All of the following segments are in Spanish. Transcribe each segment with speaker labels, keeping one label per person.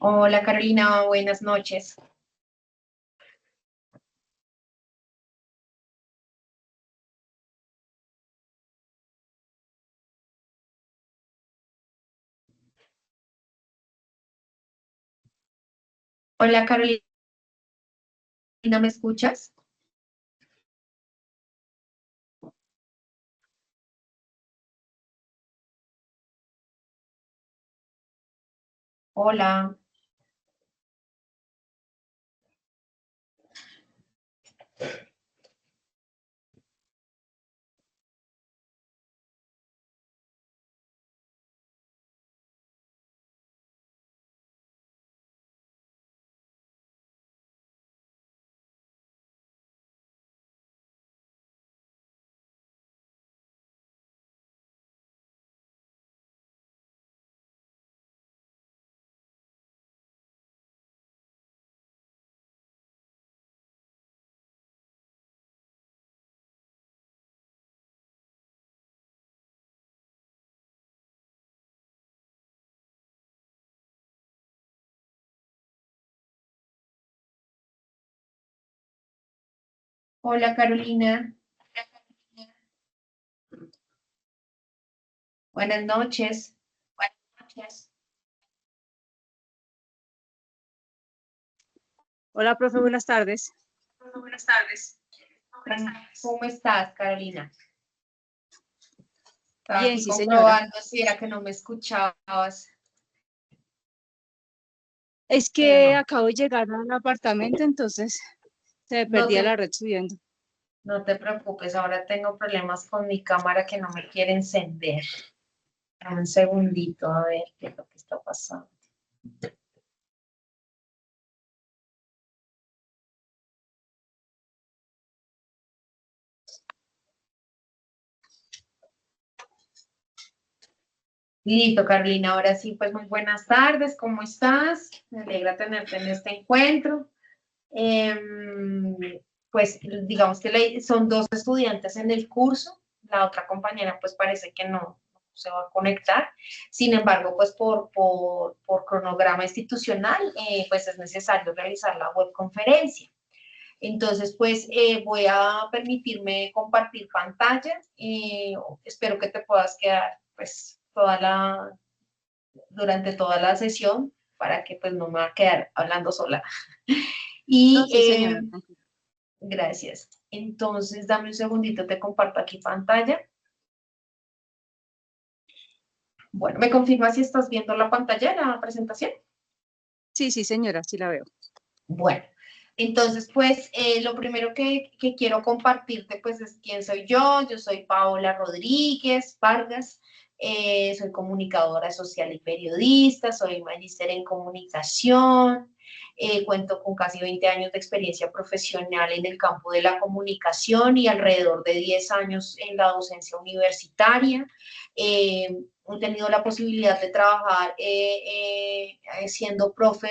Speaker 1: Hola Carolina, buenas noches. Hola Carolina, ¿me escuchas? Hola, hola Carolina, buenas noches. Buenas noches.
Speaker 2: Hola, profe, buenas tardes.
Speaker 1: Buenas tardes. ¿Cómo estás, Carolina? Estaba
Speaker 2: Bien,
Speaker 1: aquí
Speaker 2: sí, señora.
Speaker 1: comprobando si era que no me escuchabas,
Speaker 2: Es
Speaker 1: pero
Speaker 2: que
Speaker 1: no.
Speaker 2: acabo de llegar al apartamento, entonces se me
Speaker 1: No
Speaker 2: perdía
Speaker 1: te,
Speaker 2: la red subiendo.
Speaker 1: no te preocupes, ahora tengo problemas con mi cámara que no me quiere encender. Dame un segundito a ver qué es lo que está pasando. Listo, Carolina, ahora sí, pues muy buenas tardes, ¿cómo estás? Me alegra tenerte en este encuentro. Em, pues digamos que son dos estudiantes en el curso, la otra compañera pues parece que no se va a conectar, sin embargo pues por cronograma institucional pues es necesario realizar la webconferencia. Entonces pues voy a permitirme compartir pantalla, espero que te puedas quedar pues durante toda la sesión para que pues no me va a quedar hablando sola.
Speaker 2: No,
Speaker 1: Y
Speaker 2: sí, señora.
Speaker 1: gracias. Entonces, dame un segundito, te comparto aquí pantalla. Bueno, ¿me confirmas si estás viendo la pantalla, la presentación?
Speaker 2: Sí, sí, señora, sí la veo.
Speaker 1: Bueno, entonces, pues, lo primero que quiero compartirte, pues, es quién soy yo. Yo soy Paola Rodríguez Vargas, soy comunicadora social y periodista, soy magíster en comunicación, cuento con casi 20 años de experiencia profesional en el campo de la comunicación y alrededor de 10 años en la docencia universitaria. He tenido la posibilidad de trabajar siendo profe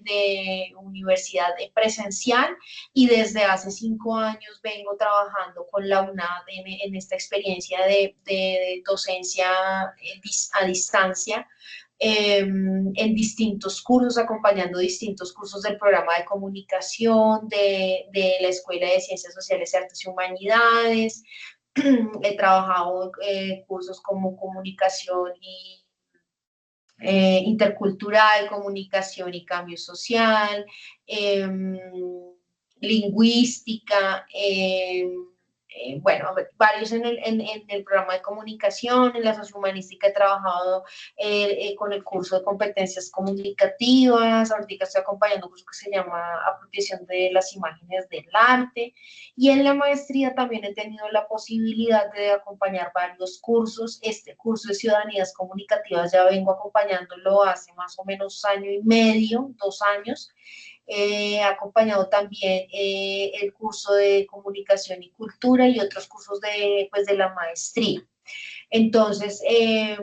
Speaker 1: de universidad presencial y desde hace 5 años vengo trabajando con la UNAD en esta experiencia de docencia a distancia en distintos cursos, acompañando distintos cursos del programa de comunicación, de la Escuela de Ciencias Sociales, Artes y Humanidades. He trabajado cursos como comunicación y intercultural, comunicación y cambio social, eh, lingüística, bueno, varios en el programa de comunicación, en la sociohumanística he trabajado con el curso de competencias comunicativas, ahorita estoy acompañando un curso que se llama Apropiación de las Imágenes del Arte, y en la maestría también he tenido la posibilidad de acompañar varios cursos. Este curso de Ciudadanías Comunicativas ya vengo acompañándolo hace más o menos 1 año y medio, 2 años. He acompañado también el curso de Comunicación y Cultura y otros cursos pues, de la maestría. Entonces,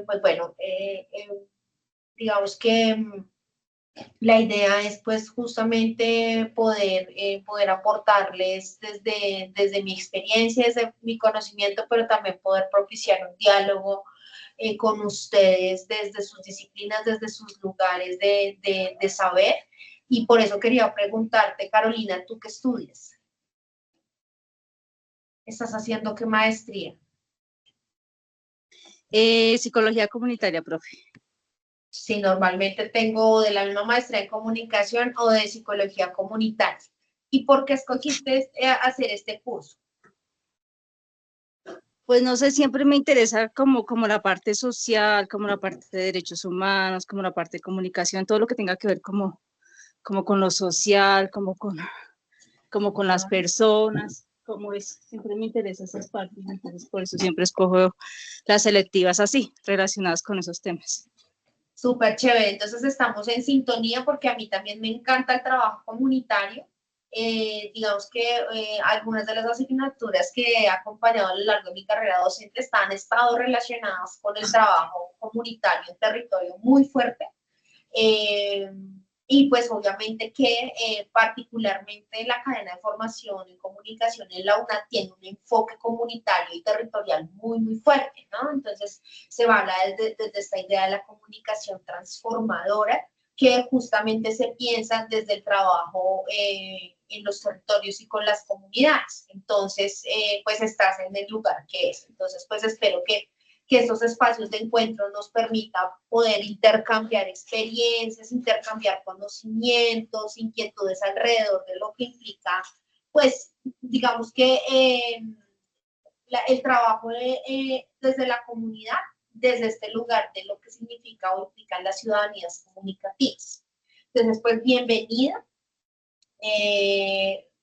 Speaker 1: pues bueno, digamos que la idea es pues justamente poder aportarles desde mi experiencia, desde mi conocimiento, pero también poder propiciar un diálogo con ustedes desde sus disciplinas, desde sus lugares de saber. Y por eso quería preguntarte, Carolina, ¿tú qué estudias? ¿Estás haciendo qué maestría?
Speaker 2: Psicología comunitaria, profe.
Speaker 1: Sí, normalmente tengo de la misma maestría en comunicación o de psicología comunitaria. ¿Y por qué escogiste hacer este curso?
Speaker 2: Pues no sé, siempre me interesa como la parte social, como la parte de derechos humanos, como la parte de comunicación, todo lo que tenga que ver como con lo social, como con las personas, como es, siempre me interesa esas partes, entonces por eso siempre escojo las selectivas así, relacionadas con esos temas.
Speaker 1: Súper chévere, entonces estamos en sintonía porque a mí también me encanta el trabajo comunitario. Digamos que algunas de las asignaturas que he acompañado a lo largo de mi carrera docente han estado relacionadas con el trabajo comunitario en territorio muy fuerte. Eh, y pues obviamente que particularmente la cadena de formación y comunicación en la UNA tiene un enfoque comunitario y territorial muy, muy fuerte, ¿no? Entonces se va a hablar desde esta idea de la comunicación transformadora, que justamente se piensa desde el trabajo en los territorios y con las comunidades. Entonces, pues estás en el lugar que es. Entonces, pues espero que estos espacios de encuentro nos permita poder intercambiar experiencias, intercambiar conocimientos, inquietudes alrededor de lo que implica, pues, digamos que el trabajo desde la comunidad, desde este lugar de lo que significa o implican las ciudadanías comunicativas. Entonces, pues, bienvenida.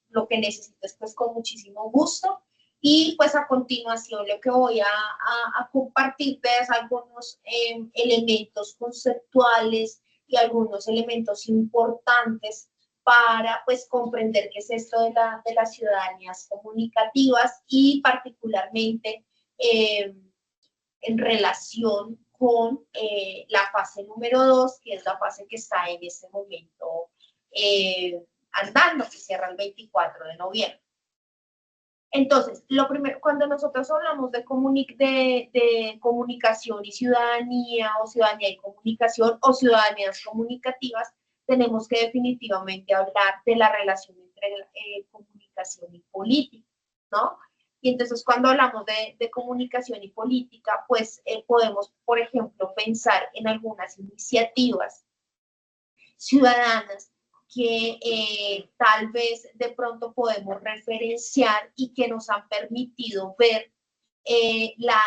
Speaker 1: Lo que necesites, pues, con muchísimo gusto. Y pues a continuación lo que voy a compartirte es algunos elementos conceptuales y algunos elementos importantes para pues comprender qué es esto de las ciudadanías comunicativas y particularmente en relación con la fase número 2, que es la fase que está en este momento andando, que cierra el 24 de noviembre. Entonces, lo primero, cuando nosotros hablamos de comunicación y ciudadanía, o ciudadanía y comunicación, o ciudadanías comunicativas, tenemos que definitivamente hablar de la relación entre comunicación y política, ¿no? Y entonces, cuando hablamos de comunicación y política, pues podemos, por ejemplo, pensar en algunas iniciativas ciudadanas que tal vez de pronto podemos referenciar y que nos han permitido ver la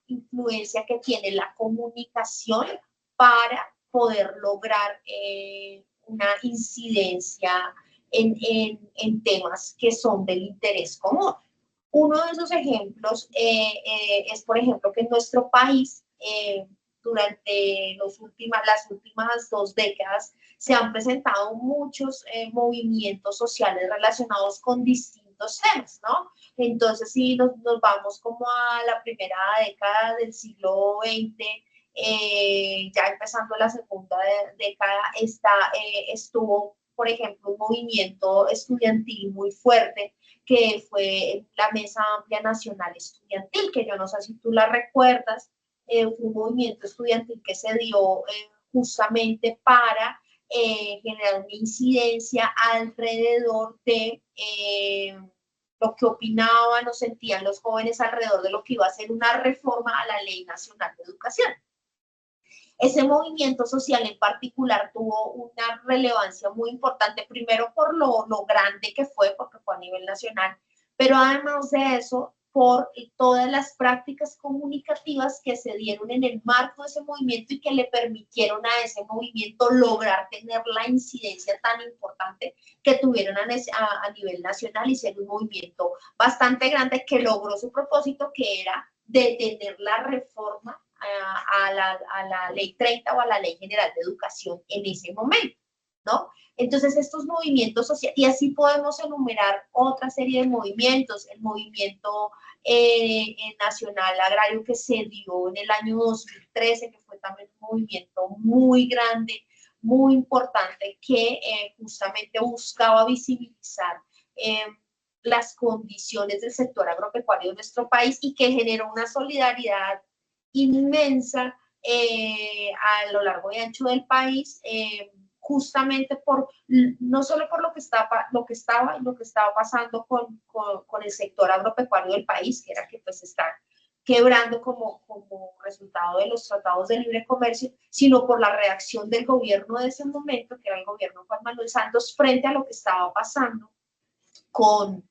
Speaker 1: influencia que tiene la comunicación para poder lograr una incidencia en temas que son del interés común. Uno de esos ejemplos es, por ejemplo, que en nuestro país, durante las últimas 2 décadas, se han presentado muchos movimientos sociales relacionados con distintos temas, ¿no? Entonces, si nos vamos como a la primera década del siglo XX, ya empezando la segunda década, estuvo, por ejemplo, un movimiento estudiantil muy fuerte, que fue la Mesa Amplia Nacional Estudiantil, que yo no sé si tú la recuerdas, fue un movimiento estudiantil que se dio justamente para generar una incidencia alrededor de lo que opinaban o sentían los jóvenes alrededor de lo que iba a ser una reforma a la Ley Nacional de Educación. Ese movimiento social en particular tuvo una relevancia muy importante, primero por lo grande que fue, porque fue a nivel nacional, pero además de eso, por todas las prácticas comunicativas que se dieron en el marco de ese movimiento y que le permitieron a ese movimiento lograr tener la incidencia tan importante que tuvieron a nivel nacional y ser un movimiento bastante grande que logró su propósito, que era detener la reforma a la Ley 30 o a la Ley General de Educación en ese momento, ¿no? Entonces, estos movimientos sociales, y así podemos enumerar otra serie de movimientos, el movimiento nacional agrario que se dio en el año 2013, que fue también un movimiento muy grande, muy importante, que justamente buscaba visibilizar las condiciones del sector agropecuario de nuestro país y que generó una solidaridad inmensa a lo largo y ancho del país, justamente no solo por lo que estaba pasando con el sector agropecuario del país, que era que pues está quebrando como resultado de los tratados de libre comercio, sino por la reacción del gobierno de ese momento, que era el gobierno de Juan Manuel Santos, frente a lo que estaba pasando con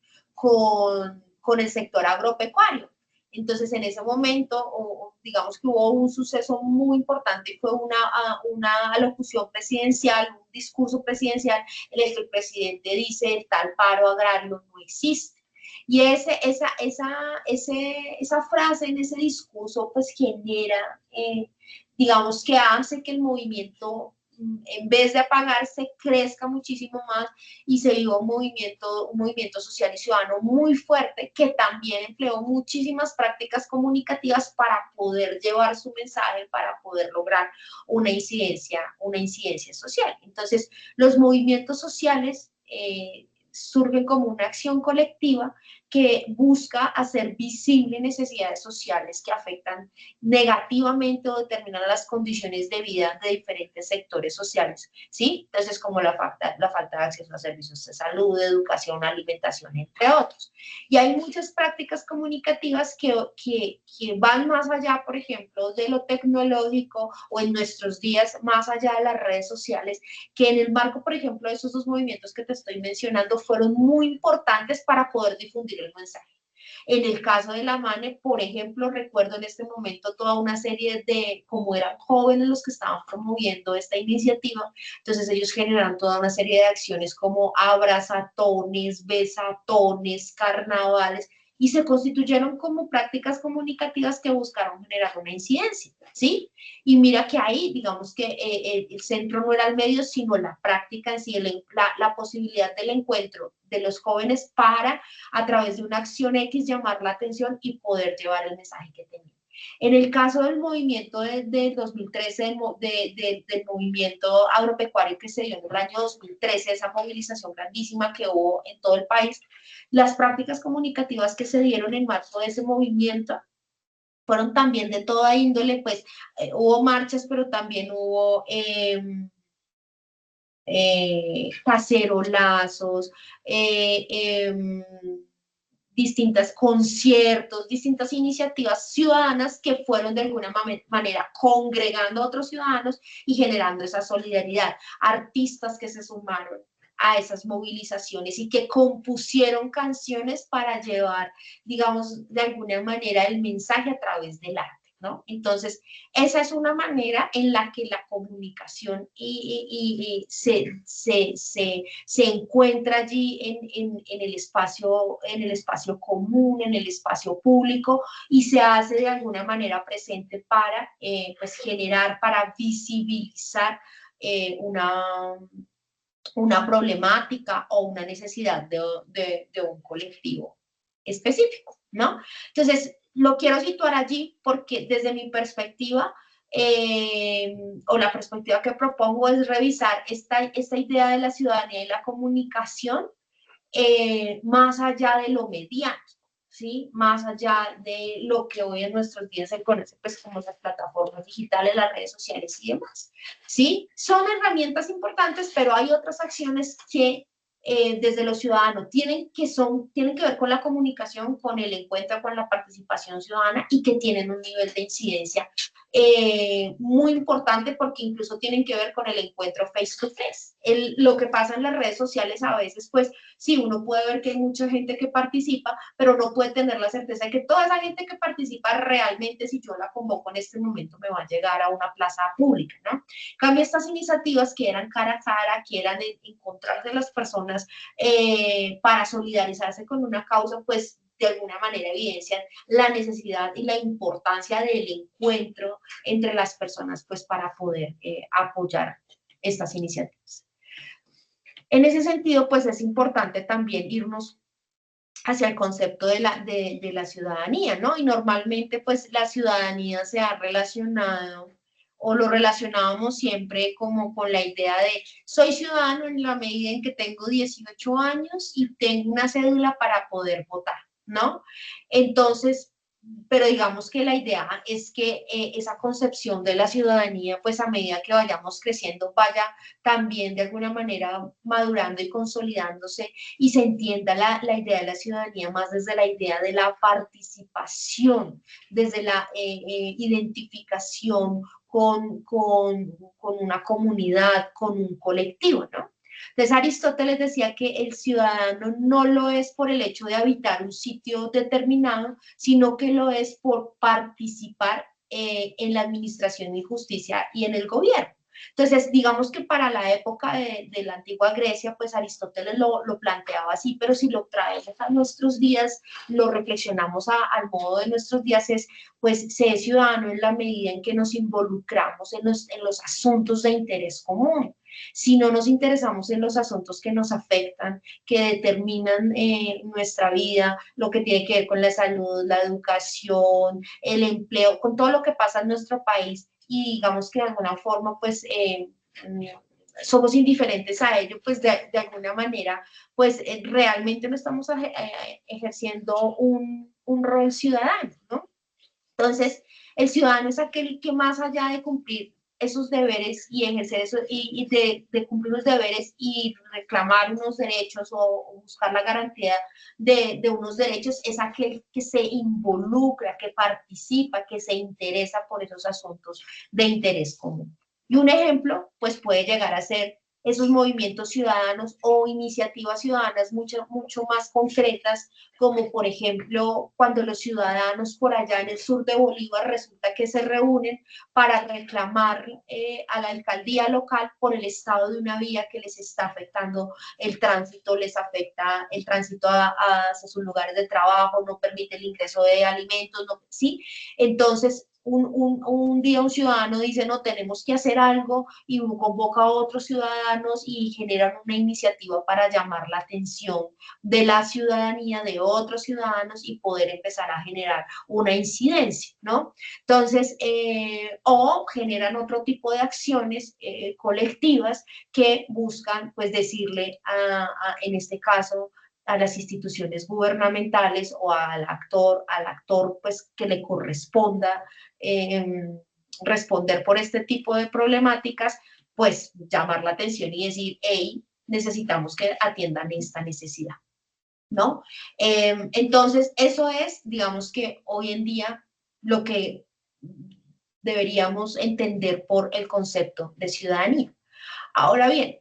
Speaker 1: el sector agropecuario. Entonces, en ese momento, digamos que hubo un suceso muy importante, fue una alocución presidencial, un discurso presidencial en el que el presidente dice: el tal paro agrario no existe. Y esa frase en ese discurso pues genera, digamos que hace que el movimiento, en vez de apagarse, crezca muchísimo más y se viva un movimiento social y ciudadano muy fuerte, que también empleó muchísimas prácticas comunicativas para poder llevar su mensaje, para poder lograr una incidencia social. Entonces, los movimientos sociales surgen como una acción colectiva que busca hacer visible necesidades sociales que afectan negativamente o determinan las condiciones de vida de diferentes sectores sociales, ¿sí? Entonces, como la falta de acceso a servicios de salud, de educación, alimentación, entre otros. Y hay muchas prácticas comunicativas que van más allá, por ejemplo, de lo tecnológico, o en nuestros días más allá de las redes sociales, que en el marco, por ejemplo, de esos dos movimientos que te estoy mencionando, fueron muy importantes para poder difundir el mensaje. En el caso de la MANE, por ejemplo, recuerdo en este momento toda una serie de, como eran jóvenes los que estaban promoviendo esta iniciativa, entonces ellos generaron toda una serie de acciones como abrazatones, besatones, carnavales, y se constituyeron como prácticas comunicativas que buscaron generar una incidencia, ¿sí? Y mira que ahí, digamos que el centro no era el medio, sino la práctica en sí, la posibilidad del encuentro de los jóvenes para, a través de una acción X, llamar la atención y poder llevar el mensaje que tenían. En el caso del movimiento del 2013, del movimiento agropecuario que se dio en el año 2013, esa movilización grandísima que hubo en todo el país, las prácticas comunicativas que se dieron en marco de ese movimiento fueron también de toda índole, pues hubo marchas, pero también hubo cacerolazos, distintos conciertos, distintas iniciativas ciudadanas que fueron de alguna manera congregando a otros ciudadanos y generando esa solidaridad. Artistas que se sumaron a esas movilizaciones y que compusieron canciones para llevar, digamos, de alguna manera el mensaje a través del arte, ¿no? Entonces, esa es una manera en la que la comunicación se encuentra allí en el espacio común, en el espacio público, y se hace de alguna manera presente para pues generar, para visibilizar una problemática o una necesidad de un colectivo específico, ¿no? Entonces, lo quiero situar allí porque desde mi perspectiva, o la perspectiva que propongo, es revisar esta idea de la ciudadanía y la comunicación más allá de lo mediático, ¿sí? Más allá de lo que hoy en nuestros días se conoce pues como las plataformas digitales, las redes sociales y demás, ¿sí? Son herramientas importantes, pero hay otras acciones que desde los ciudadanos tienen que ver con la comunicación, con el encuentro, con la participación ciudadana, y que tienen un nivel de incidencia muy importante, porque incluso tienen que ver con el encuentro face to face. Lo que pasa en las redes sociales a veces, pues sí, uno puede ver que hay mucha gente que participa, pero no puede tener la certeza de que toda esa gente que participa realmente, si yo la convoco en este momento, me va a llegar a una plaza pública, ¿no? En cambio, estas iniciativas que eran cara a cara, que eran encontrarse las personas para solidarizarse con una causa, pues de alguna manera evidencian la necesidad y la importancia del encuentro entre las personas, pues para poder apoyar estas iniciativas. En ese sentido, pues es importante también irnos hacia el concepto de la ciudadanía, ¿no? Y normalmente, pues la ciudadanía se ha relacionado, o lo relacionábamos siempre como con la idea de soy ciudadano en la medida en que tengo 18 años y tengo una cédula para poder votar, ¿no? Entonces, pero digamos que la idea es que esa concepción de la ciudadanía, pues a medida que vayamos creciendo, vaya también de alguna manera madurando y consolidándose y se entienda la idea de la ciudadanía más desde la idea de la participación, desde la identificación con una comunidad, con un colectivo, ¿no? Entonces Aristóteles decía que el ciudadano no lo es por el hecho de habitar un sitio determinado, sino que lo es por participar en la administración de justicia y en el gobierno. Entonces, digamos que para la época de la antigua Grecia, pues Aristóteles lo planteaba así, pero si lo traemos a nuestros días, lo reflexionamos al modo de nuestros días, es pues ser ciudadano en la medida en que nos involucramos en los asuntos de interés común. Si no nos interesamos en los asuntos que nos afectan, que determinan nuestra vida, lo que tiene que ver con la salud, la educación, el empleo, con todo lo que pasa en nuestro país y digamos que de alguna forma pues somos indiferentes a ello, pues de alguna manera pues realmente no estamos ejerciendo un rol ciudadano, ¿no? Entonces, el ciudadano es aquel que más allá de cumplir esos deberes y ejercer eso, y de cumplir los deberes y reclamar unos derechos o buscar la garantía de unos derechos, es aquel que se involucra, que participa, que se interesa por esos asuntos de interés común. Y un ejemplo, pues puede llegar a ser esos movimientos ciudadanos o iniciativas ciudadanas mucho más concretas, como por ejemplo cuando los ciudadanos por allá en el sur de Bolívar resulta que se reúnen para reclamar a la alcaldía local por el estado de una vía que les está afectando el tránsito, les afecta el tránsito hacia sus lugares de trabajo, no permite el ingreso de alimentos, no, ¿sí? Entonces, un día un ciudadano dice, no, tenemos que hacer algo y convoca a otros ciudadanos y generan una iniciativa para llamar la atención de la ciudadanía, de otros ciudadanos y poder empezar a generar una incidencia, ¿no? Entonces, o generan otro tipo de acciones colectivas que buscan, pues, decirle en este caso, a las instituciones gubernamentales o al actor pues que le corresponda eh, responder por este tipo de problemáticas, pues llamar la atención y decir, hey, necesitamos que atiendan esta necesidad, ¿no? Entonces, eso es, digamos que hoy en día lo que deberíamos entender por el concepto de ciudadanía. Ahora bien,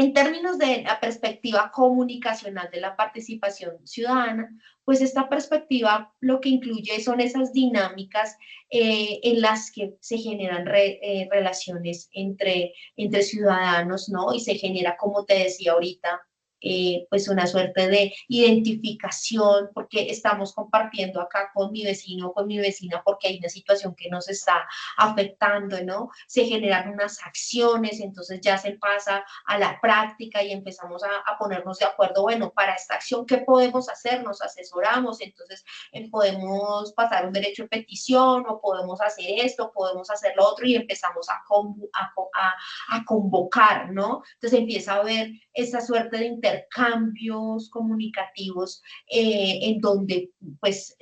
Speaker 1: en términos de la perspectiva comunicacional de la participación ciudadana, pues esta perspectiva lo que incluye son esas dinámicas en las que se generan relaciones entre ciudadanos, ¿no? Y se genera, como te decía ahorita, pues una suerte de identificación, porque estamos compartiendo acá con mi vecino o con mi vecina porque hay una situación que nos está afectando, ¿no? Se generan unas acciones, entonces ya se pasa a la práctica y empezamos a ponernos de acuerdo, bueno, para esta acción, ¿qué podemos hacer? Nos asesoramos, entonces podemos pasar un derecho de petición o podemos hacer esto, podemos hacer lo otro y empezamos a convocar, ¿no? Entonces empieza a haber esta suerte de intercambios comunicativos en donde, pues,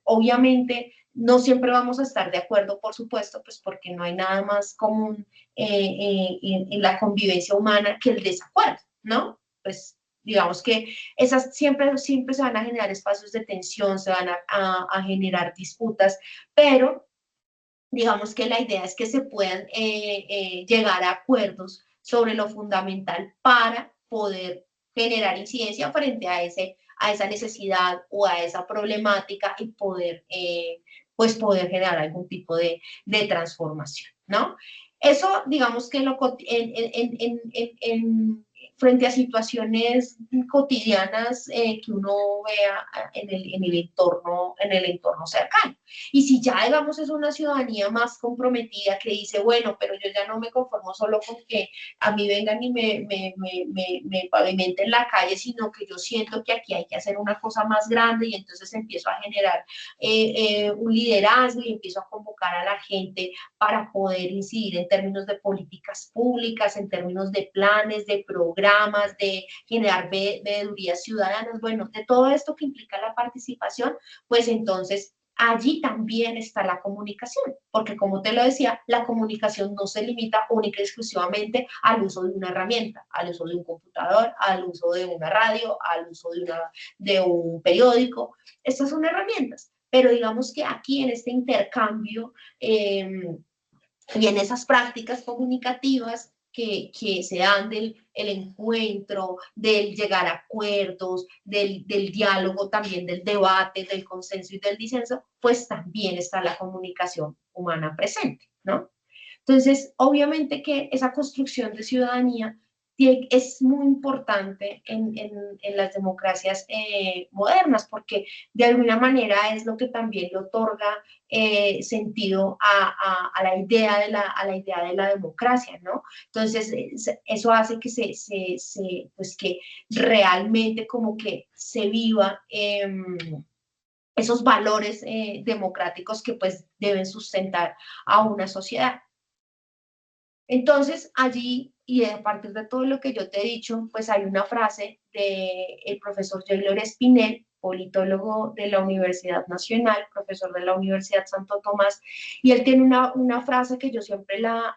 Speaker 1: obviamente no siempre vamos a estar de acuerdo, por supuesto, pues porque no hay nada más común en la convivencia humana que el desacuerdo, ¿no? Pues digamos que esas siempre se van a generar espacios de tensión, se van a generar disputas, pero digamos que la idea es que se puedan llegar a acuerdos sobre lo fundamental para poder generar incidencia frente a esa necesidad o a esa problemática y poder, pues poder generar algún tipo de transformación, ¿no? Eso, digamos que frente a situaciones cotidianas que uno vea en el entorno cercano. Y si ya, digamos, es una ciudadanía más comprometida que dice, bueno, pero yo ya no me conformo solo con que a mí vengan y me pavimenten la calle, sino que yo siento que aquí hay que hacer una cosa más grande y entonces empiezo a generar un liderazgo y empiezo a convocar a la gente para poder incidir en términos de políticas públicas, en términos de planes, de programas, de generar veedurías ciudadanas, bueno, de todo esto que implica la participación, pues entonces allí también está la comunicación, porque como te lo decía, la comunicación no se limita única y exclusivamente al uso de una herramienta, al uso de un computador, al uso de una radio, al uso de un periódico. Estas son herramientas, pero digamos que aquí en este intercambio y en esas prácticas comunicativas que se dan del el encuentro, del llegar a acuerdos, del diálogo, también del debate, del consenso y del disenso, pues también está la comunicación humana presente, ¿no? Entonces, obviamente que esa construcción de ciudadanía es muy importante en las democracias modernas, porque de alguna manera es lo que también le otorga sentido a la idea a la idea de la democracia, ¿no? Entonces, eso hace que pues que realmente como que se viva esos valores democráticos que pues deben sustentar a una sociedad. Entonces, allí, y a partir de todo lo que yo te he dicho, pues hay una frase del profesor Jaylor Espinel, politólogo de la Universidad Nacional, profesor de la Universidad Santo Tomás, y él tiene una frase que yo siempre la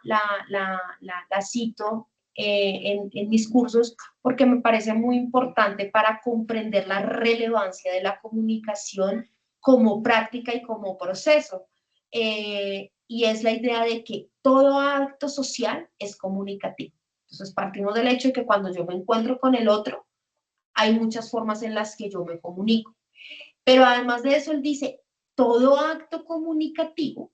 Speaker 1: cito en mis cursos, porque me parece muy importante para comprender la relevancia de la comunicación como práctica y como proceso. Y es la idea de que todo acto social es comunicativo. Entonces partimos del hecho de que cuando yo me encuentro con el otro, hay muchas formas en las que yo me comunico. Pero además de eso, él dice, todo acto comunicativo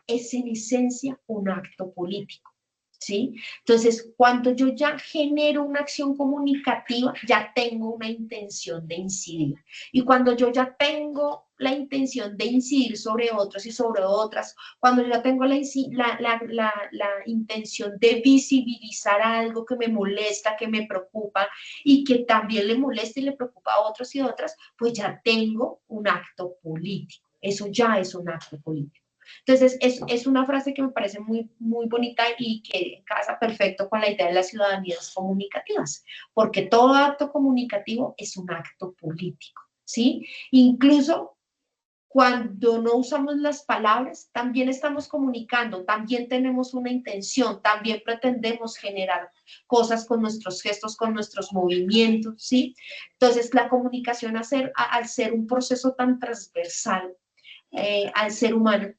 Speaker 1: es en esencia un acto político. ¿Sí? Entonces, cuando yo ya genero una acción comunicativa, ya tengo una intención de incidir. Y cuando yo ya tengo la intención de incidir sobre otros y sobre otras, cuando yo ya tengo la intención de visibilizar algo que me molesta, que me preocupa y que también le molesta y le preocupa a otros y otras, pues ya tengo un acto político. Eso ya es un acto político. Entonces, es una frase que me parece muy, muy bonita y que casa perfecto con la idea de las ciudadanías comunicativas, porque todo acto comunicativo es un acto político, ¿sí? Incluso cuando no usamos las palabras, también estamos comunicando, también tenemos una intención, también pretendemos generar cosas con nuestros gestos, con nuestros movimientos, ¿sí? Entonces, la comunicación al ser un proceso tan transversal al ser humano,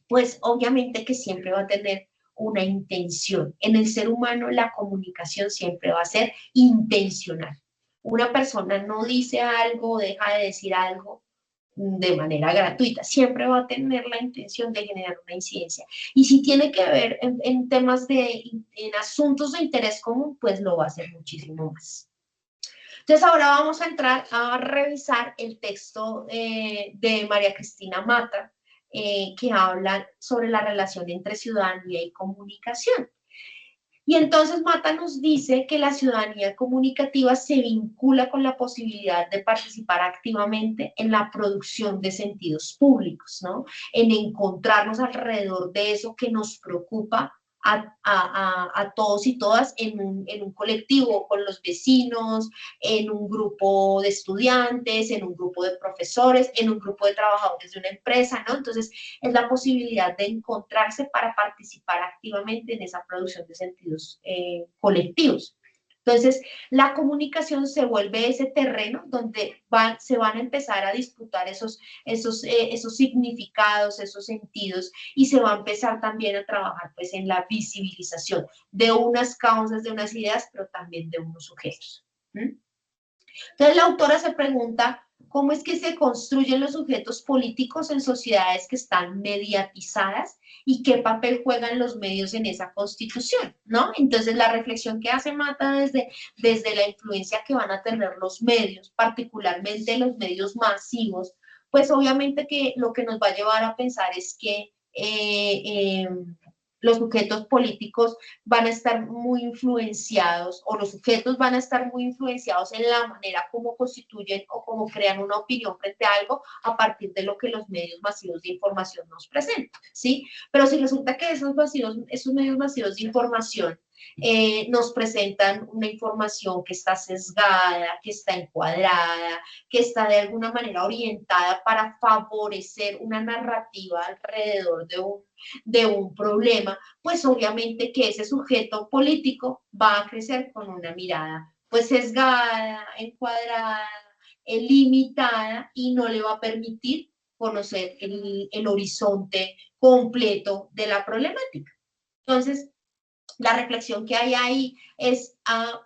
Speaker 1: pues obviamente que siempre va a tener una intención. En el ser humano la comunicación siempre va a ser intencional. Una persona no dice algo, deja de decir algo de manera gratuita, siempre va a tener la intención de generar una incidencia. Y si tiene que ver en temas en asuntos de interés común, pues lo va a hacer muchísimo más. Entonces ahora vamos a entrar a revisar el texto de María Cristina Mata, que habla sobre la relación entre ciudadanía y comunicación. Y entonces Mata nos dice que la ciudadanía comunicativa se vincula con la posibilidad de participar activamente en la producción de sentidos públicos, ¿no? En encontrarnos alrededor de eso que nos preocupa a todos y todas en un colectivo, con los vecinos, en un grupo de estudiantes, en un grupo de profesores, en un grupo de trabajadores de una empresa, ¿no? Entonces, es la posibilidad de encontrarse para participar activamente en esa producción de sentidos colectivos. Entonces, la comunicación se vuelve ese terreno donde se van a empezar a disputar esos significados, esos sentidos, y se va a empezar también a trabajar pues, en la visibilización de unas causas, de unas ideas, pero también de unos sujetos. Entonces, la autora se pregunta, ¿cómo es que se construyen los sujetos políticos en sociedades que están mediatizadas y qué papel juegan los medios en esa constitución? ¿No? Entonces, la reflexión que hace Mata desde la influencia que van a tener los medios, particularmente los medios masivos, pues obviamente que lo que nos va a llevar a pensar es que los sujetos políticos van a estar muy influenciados, o los sujetos van a estar muy influenciados en la manera como constituyen o como crean una opinión frente a algo a partir de lo que los medios masivos de información nos presentan, ¿sí? Pero si resulta que esos medios masivos de información nos presentan una información que está sesgada, que está encuadrada, que está de alguna manera orientada para favorecer una narrativa alrededor de un problema, pues obviamente que ese sujeto político va a crecer con una mirada pues sesgada, encuadrada, limitada y no le va a permitir conocer el horizonte completo de la problemática. Entonces, la reflexión que hay ahí es a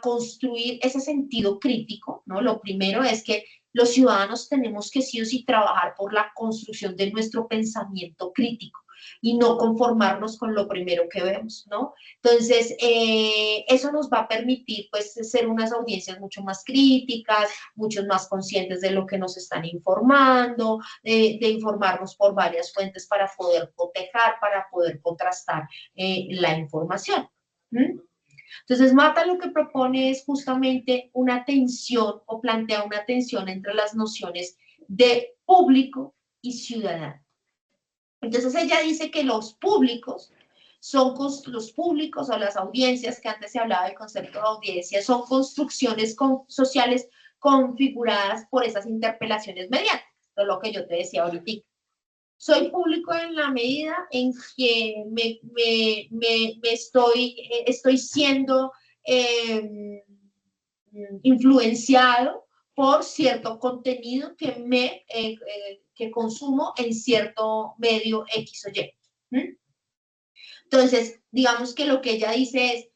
Speaker 1: construir ese sentido crítico, ¿no? Lo primero es que los ciudadanos tenemos que sí o sí trabajar por la construcción de nuestro pensamiento crítico y no conformarnos con lo primero que vemos, ¿no? Entonces, eso nos va a permitir, pues, ser unas audiencias mucho más críticas, mucho más conscientes de lo que nos están informando, de informarnos por varias fuentes para poder cotejar, para poder contrastar la información. ¿Mm? Entonces, Mata lo que propone es justamente una tensión o plantea una tensión entre las nociones de público y ciudadano. Entonces, ella dice que los públicos los públicos o las audiencias, que antes se hablaba del concepto de audiencia, son construcciones sociales configuradas por esas interpelaciones mediáticas, es lo que yo te decía ahorita. Soy público en la medida en que estoy siendo influenciado por cierto contenido que consumo en cierto medio X o Y. ¿Mm? Entonces, digamos que lo que ella dice es,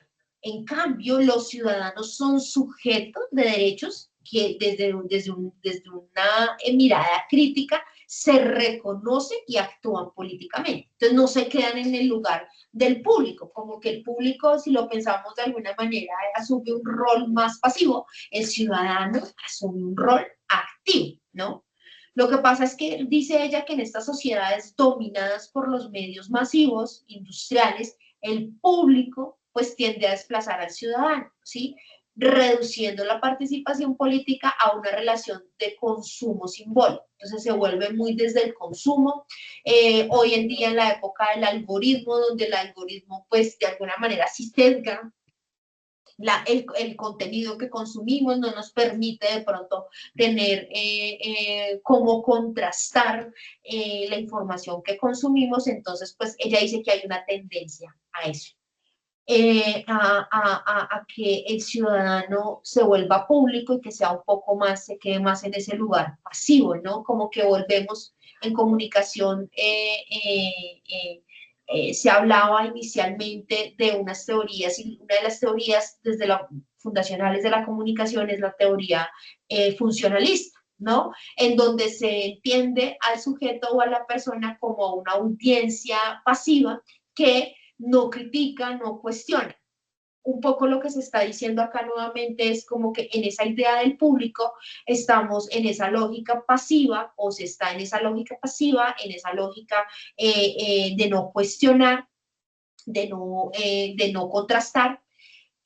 Speaker 1: en cambio, los ciudadanos son sujetos de derechos que desde una mirada crítica se reconocen y actúan políticamente. Entonces no se quedan en el lugar del público, como que el público, si lo pensamos de alguna manera, asume un rol más pasivo, el ciudadano asume un rol activo, ¿no? Lo que pasa es que dice ella que en estas sociedades dominadas por los medios masivos, industriales, el público pues tiende a desplazar al ciudadano, ¿sí? Reduciendo la participación política a una relación de consumo simbólico. Entonces se vuelve muy desde el consumo. Hoy en día en la época del algoritmo, donde el algoritmo pues de alguna manera sí sesga el contenido que consumimos, no nos permite de pronto tener cómo contrastar la información que consumimos, entonces pues ella dice que hay una tendencia a eso. A que el ciudadano se vuelva público y que sea un poco más, se quede más en ese lugar pasivo, ¿no? Como que volvemos en comunicación, se hablaba inicialmente de unas teorías, y una de las teorías desde la fundacionales de la comunicación es la teoría funcionalista, ¿no? En donde se entiende al sujeto o a la persona como una audiencia pasiva que no critica, no cuestiona. Un poco lo que se está diciendo acá nuevamente es como que en esa idea del público estamos en esa lógica pasiva o se está en esa lógica pasiva, en esa lógica de no cuestionar, de no contrastar.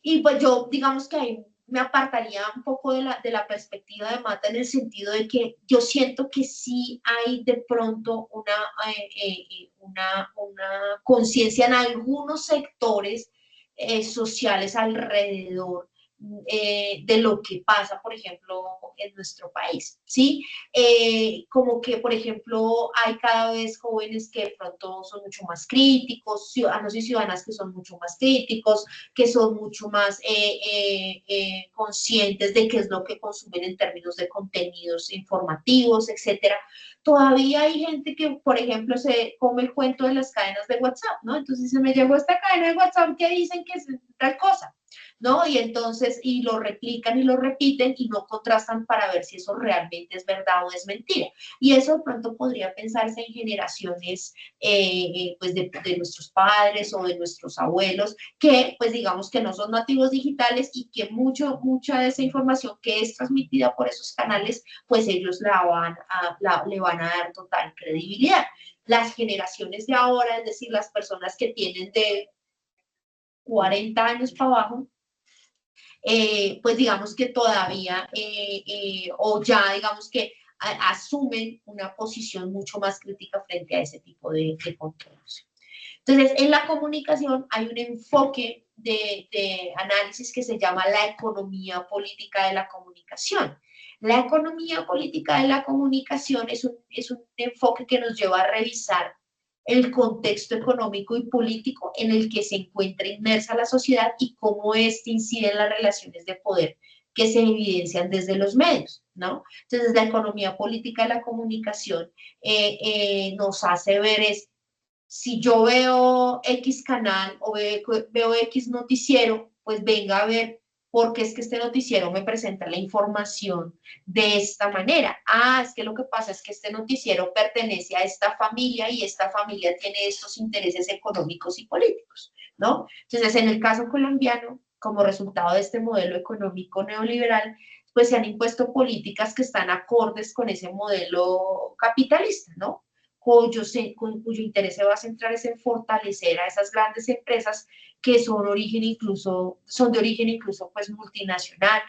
Speaker 1: Y pues yo digamos que ahí me apartaría un poco de la perspectiva de Mata en el sentido de que yo siento que sí hay de pronto una conciencia en algunos sectores sociales alrededor de lo que pasa, por ejemplo, en nuestro país, ¿sí? Como que, por ejemplo, hay cada vez jóvenes que de pronto son mucho más críticos, ciudadanos y ciudadanas que son mucho más críticos, que son mucho más conscientes de qué es lo que consumen en términos de contenidos informativos, etcétera. Todavía hay gente que, por ejemplo, se come el cuento de las cadenas de WhatsApp, ¿no? Entonces se me llegó esta cadena de WhatsApp que dicen que es tal cosa, ¿no? Y entonces, y lo replican y lo repiten y no contrastan para ver si eso realmente es verdad o es mentira. Y eso de pronto podría pensarse en generaciones, pues, de nuestros padres o de nuestros abuelos, que, pues, digamos que no son nativos digitales y que mucha de esa información que es transmitida por esos canales, pues ellos le van a dar total credibilidad. Las generaciones de ahora, es decir, las personas que tienen de 40 años para abajo, pues digamos que todavía, o ya digamos que asumen una posición mucho más crítica frente a ese tipo de controles. Entonces, en la comunicación hay un enfoque de análisis que se llama la economía política de la comunicación. La economía política de la comunicación es un enfoque que nos lleva a revisar el contexto económico y político en el que se encuentra inmersa la sociedad y cómo éste incide en las relaciones de poder que se evidencian desde los medios, ¿no? Entonces, la economía política de la comunicación nos hace ver es, si yo veo X canal o veo X noticiero, pues venga a ver por qué es que este noticiero me presenta la información de esta manera. Ah, es que lo que pasa es que este noticiero pertenece a esta familia y esta familia tiene estos intereses económicos y políticos, ¿no? Entonces, en el caso colombiano, como resultado de este modelo económico neoliberal, pues se han impuesto políticas que están acordes con ese modelo capitalista, ¿no? Cuyo interés se va a centrar es en fortalecer a esas grandes empresas que son de origen incluso pues multinacional,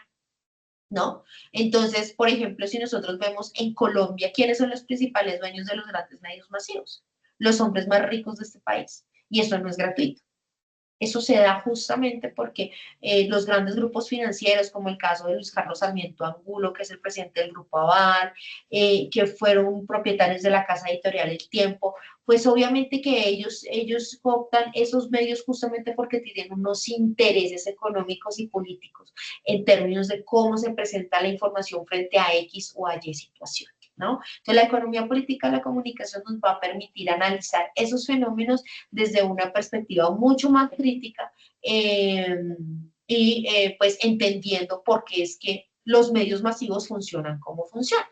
Speaker 1: ¿no? Entonces, por ejemplo, si nosotros vemos en Colombia, ¿quiénes son los principales dueños de los grandes medios masivos? Los hombres más ricos de este país. Y eso no es gratuito. Eso se da justamente porque los grandes grupos financieros, como el caso de Luis Carlos Sarmiento Angulo, que es el presidente del Grupo Aval, que fueron propietarios de la casa editorial El Tiempo, pues obviamente que ellos optan esos medios justamente porque tienen unos intereses económicos y políticos en términos de cómo se presenta la información frente a X o a Y situación, ¿no? Entonces, la economía política de la comunicación nos va a permitir analizar esos fenómenos desde una perspectiva mucho más crítica pues entendiendo por qué es que los medios masivos funcionan como funcionan.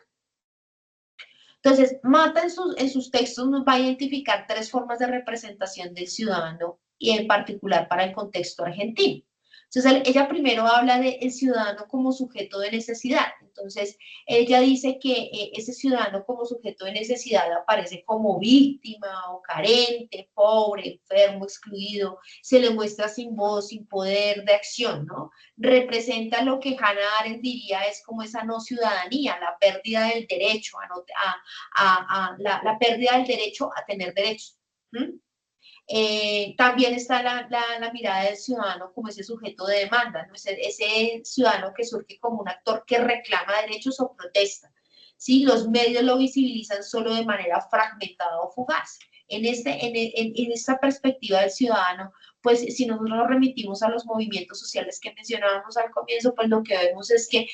Speaker 1: Entonces, Mata en sus textos nos va a identificar tres formas de representación del ciudadano y en particular para el contexto argentino. Entonces, ella primero habla del ciudadano como sujeto de necesidad. Entonces, ella dice que ese ciudadano como sujeto de necesidad aparece como víctima o carente, pobre, enfermo, excluido, se le muestra sin voz, sin poder de acción, ¿no? Representa lo que Hannah Arendt diría es como esa no ciudadanía, la pérdida del derecho la pérdida del derecho a tener derechos. También está la mirada del ciudadano como ese sujeto de demanda, ¿no? Ese ciudadano que surge como un actor que reclama derechos o protesta. ¿Sí? Los medios lo visibilizan solo de manera fragmentada o fugaz. En esta perspectiva del ciudadano, pues si nosotros nos remitimos a los movimientos sociales que mencionábamos al comienzo, pues lo que vemos es que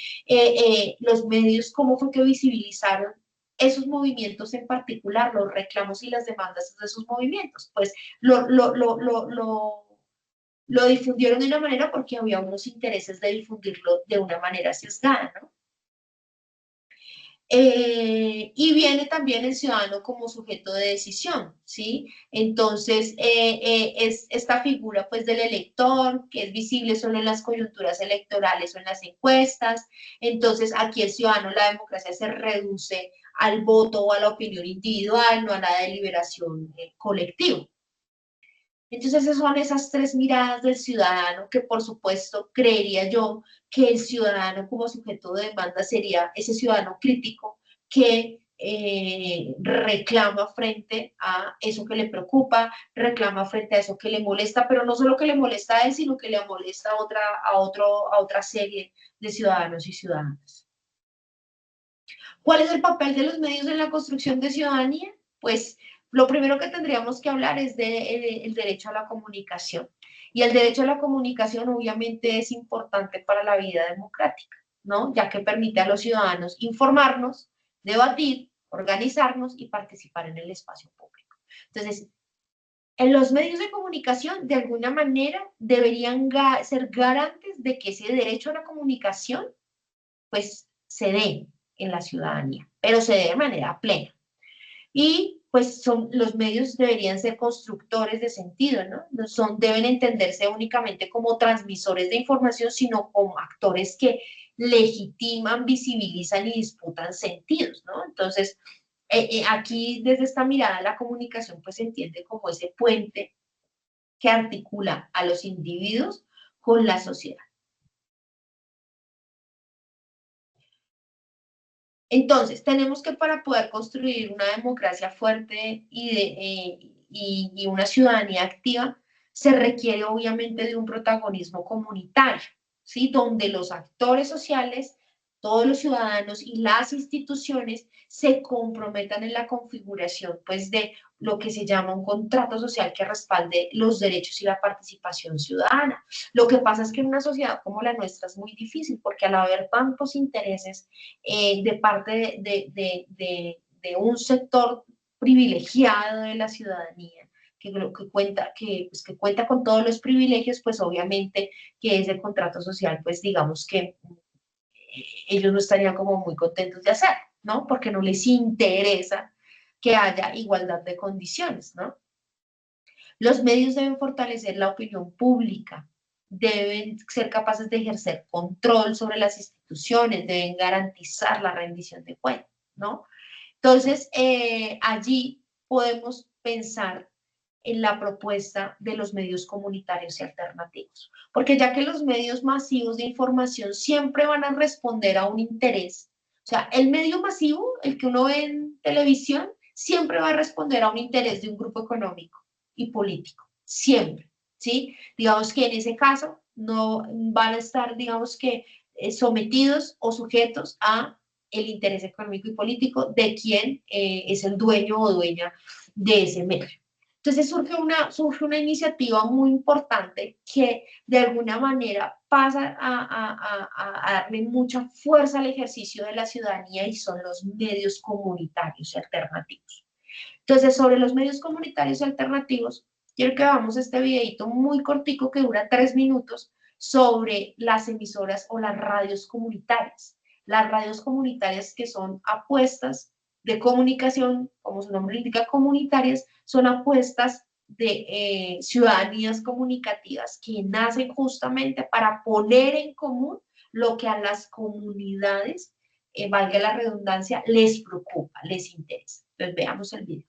Speaker 1: los medios, ¿cómo fue que visibilizaron esos movimientos en particular, los reclamos y las demandas de esos movimientos? Pues lo difundieron de una manera porque había unos intereses de difundirlo de una manera sesgada, ¿no? Y viene también el ciudadano como sujeto de decisión, ¿sí? Entonces, es esta figura pues del elector, que es visible solo en las coyunturas electorales o en las encuestas. Entonces, aquí el ciudadano, la democracia se reduce al voto o a la opinión individual, no a la deliberación colectiva. Entonces, esas son esas tres miradas del ciudadano que, por supuesto, creería yo que el ciudadano como sujeto de demanda sería ese ciudadano crítico que reclama frente a eso que le preocupa, reclama frente a eso que le molesta, pero no solo que le molesta a él, sino que le molesta a otra serie de ciudadanos y ciudadanas. ¿Cuál es el papel de los medios en la construcción de ciudadanía? Pues lo primero que tendríamos que hablar es del derecho a la comunicación. Y el derecho a la comunicación obviamente es importante para la vida democrática, ¿no? Ya que permite a los ciudadanos informarnos, debatir, organizarnos y participar en el espacio público. Entonces, en los medios de comunicación, de alguna manera, deberían ser garantes de que ese derecho a la comunicación, pues, se dé en la ciudadanía, pero se dé de manera plena. Y pues los medios deberían ser constructores de sentido, ¿no? Deben entenderse únicamente como transmisores de información, sino como actores que legitiman, visibilizan y disputan sentidos, ¿no? Entonces, aquí desde esta mirada la comunicación pues se entiende como ese puente que articula a los individuos con la sociedad. Entonces, tenemos que para poder construir una democracia fuerte y una ciudadanía activa, se requiere obviamente de un protagonismo comunitario, ¿sí? Donde los actores sociales, todos los ciudadanos y las instituciones se comprometan en la configuración, pues, de lo que se llama un contrato social que respalde los derechos y la participación ciudadana. Lo que pasa es que en una sociedad como la nuestra es muy difícil, porque al haber tantos intereses de parte de un sector privilegiado de la ciudadanía, pues, que cuenta con todos los privilegios, pues obviamente que ese contrato social, pues digamos que ellos no estarían como muy contentos de hacer, ¿no? Porque no les interesa que haya igualdad de condiciones, ¿no? Los medios deben fortalecer la opinión pública, deben ser capaces de ejercer control sobre las instituciones, deben garantizar la rendición de cuentas, ¿no? Entonces, allí podemos pensar en la propuesta de los medios comunitarios y alternativos, porque ya que los medios masivos de información siempre van a responder a un interés, o sea, el medio masivo, el que uno ve en televisión, siempre va a responder a un interés de un grupo económico y político, siempre, ¿sí? Digamos que en ese caso no van a estar, digamos que, sometidos o sujetos a el interés económico y político de quien es el dueño o dueña de ese medio. Entonces surge una iniciativa muy importante que de alguna manera pasa a darle mucha fuerza al ejercicio de la ciudadanía y son los medios comunitarios y alternativos. Entonces, sobre los medios comunitarios y alternativos, quiero que veamos este videito muy cortico que dura 3 minutos sobre las emisoras o las radios comunitarias. Las radios comunitarias, que son apuestas de comunicación, como su nombre indica, comunitarias, son apuestas de ciudadanías comunicativas que nacen justamente para poner en común lo que a las comunidades, valga la redundancia, les preocupa, les interesa. Entonces veamos el video.